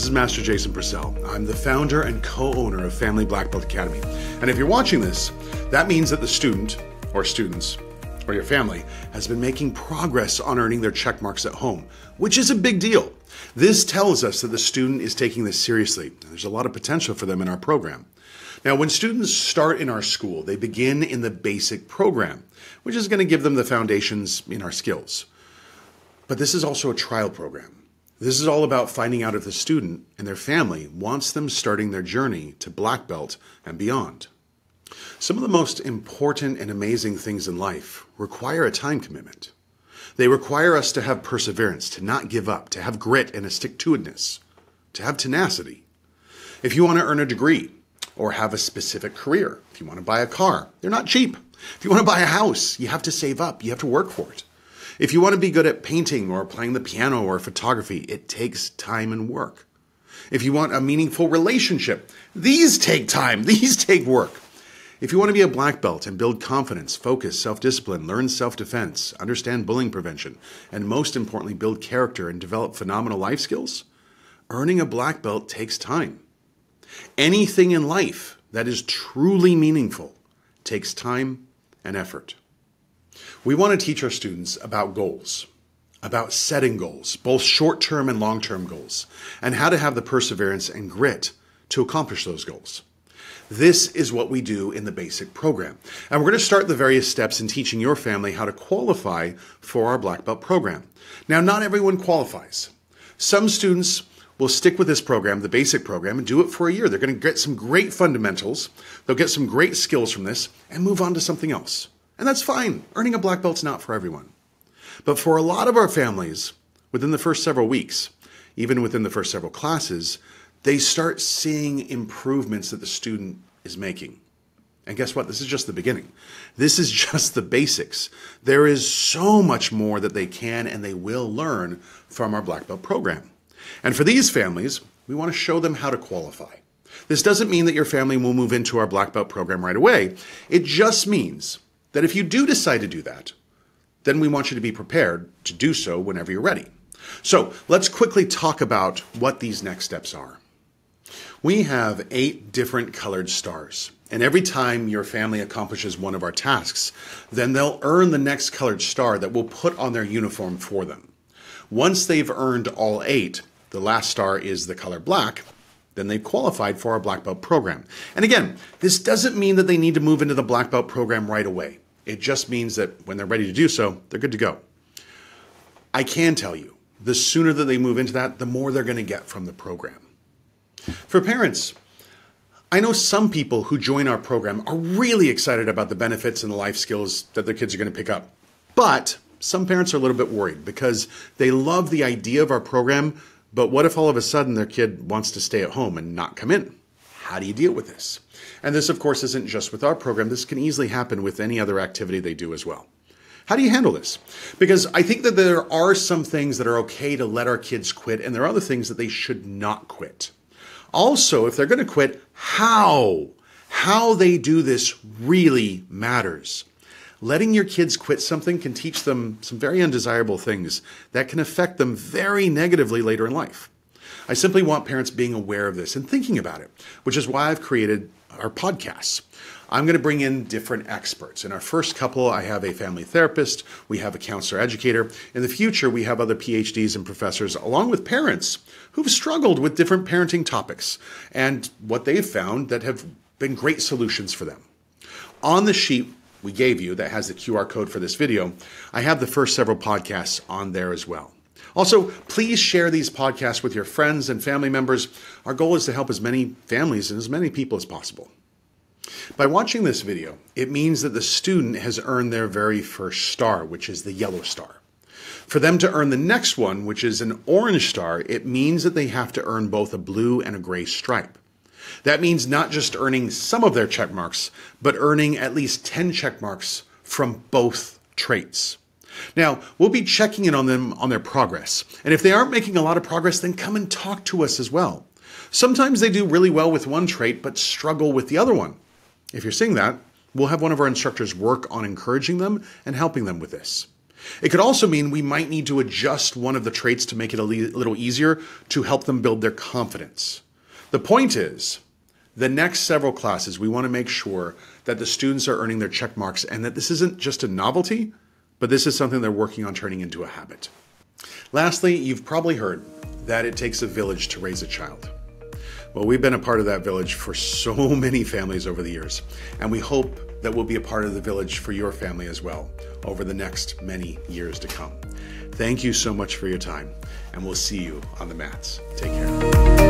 is Master Jason Purcell. I'm the founder and co-owner of Family Black Belt Academy. And if you're watching this, that means that the student, or students, or your family has been making progress on earning their check marks at home, which is a big deal. This tells us that the student is taking this seriously. There's a lot of potential for them in our program. Now, when students start in our school, they begin in the basic program, which is going to give them the foundations in our skills. But this is also a trial program. This is all about finding out if the student and their family wants them starting their journey to black belt and beyond. Some of the most important and amazing things in life require a time commitment. They require us to have perseverance, to not give up, to have grit and a stick-to-itness, to have tenacity. If you want to earn a degree or have a specific career, if you want to buy a car, they're not cheap. If you want to buy a house, you have to save up, you have to work for it. If you want to be good at painting or playing the piano or photography, it takes time and work. If you want a meaningful relationship, these take time, these take work. If you want to be a black belt and build confidence, focus, self-discipline, learn self-defense, understand bullying prevention, and most importantly, build character and develop phenomenal life skills, earning a black belt takes time. Anything in life that is truly meaningful takes time and effort. We want to teach our students about goals, about setting goals, both short-term and long-term goals, and how to have the perseverance and grit to accomplish those goals. This is what we do in the basic program. And we're going to start the various steps in teaching your family how to qualify for our black belt program. Now, not everyone qualifies. Some students will stick with this program, the basic program, and do it for a year. They're going to get some great fundamentals. They'll get some great skills from this and move on to something else. And that's fine. Earning a black belt's not for everyone. But for a lot of our families, within the first several weeks, even within the first several classes, they start seeing improvements that the student is making. And guess what? This is just the beginning. This is just the basics. There is so much more that they can and they will learn from our black belt program. And for these families, we want to show them how to qualify. This doesn't mean that your family will move into our black belt program right away. It just means that if you do decide to do that, then we want you to be prepared to do so whenever you're ready. So let's quickly talk about what these next steps are. We have 8 different colored stars, and every time your family accomplishes one of our tasks, then they'll earn the next colored star that we'll put on their uniform for them. Once they've earned all 8, the last star is the color black, then they've qualified for our black belt program. And again, this doesn't mean that they need to move into the black belt program right away. It just means that when they're ready to do so, they're good to go. I can tell you, the sooner that they move into that, the more they're going to get from the program. For parents, I know some people who join our program are really excited about the benefits and the life skills that their kids are going to pick up. But some parents are a little bit worried because they love the idea of our program, but what if all of a sudden their kid wants to stay at home and not come in? How do you deal with this? And this, of course, isn't just with our program. This can easily happen with any other activity they do as well. How do you handle this? Because I think that there are some things that are okay to let our kids quit, and there are other things that they should not quit. Also, if they're going to quit, how they do this really matters. Letting your kids quit something can teach them some very undesirable things that can affect them very negatively later in life. I simply want parents being aware of this and thinking about it, which is why I've created our podcasts. I'm going to bring in different experts. In our first couple, I have a family therapist. We have a counselor educator. In the future, we have other PhDs and professors, along with parents who've struggled with different parenting topics and what they've found that have been great solutions for them. On the sheet we gave you that has the QR code for this video, I have the first several podcasts on there as well. Also, please share these podcasts with your friends and family members. Our goal is to help as many families and as many people as possible. By watching this video, it means that the student has earned their very first star, which is the yellow star. For them to earn the next one, which is an orange star, it means that they have to earn both a blue and a gray stripe. That means not just earning some of their check marks, but earning at least 10 check marks from both traits. Now, we'll be checking in on them on their progress. And if they aren't making a lot of progress, then come and talk to us as well. Sometimes they do really well with one trait, but struggle with the other one. If you're seeing that, we'll have one of our instructors work on encouraging them and helping them with this. It could also mean we might need to adjust one of the traits to make it a little easier to help them build their confidence. The point is, the next several classes, we want to make sure that the students are earning their check marks and that this isn't just a novelty, but this is something they're working on turning into a habit. Lastly, you've probably heard that it takes a village to raise a child. Well, we've been a part of that village for so many families over the years, and we hope that we'll be a part of the village for your family as well over the next many years to come. Thank you so much for your time, and we'll see you on the mats. Take care.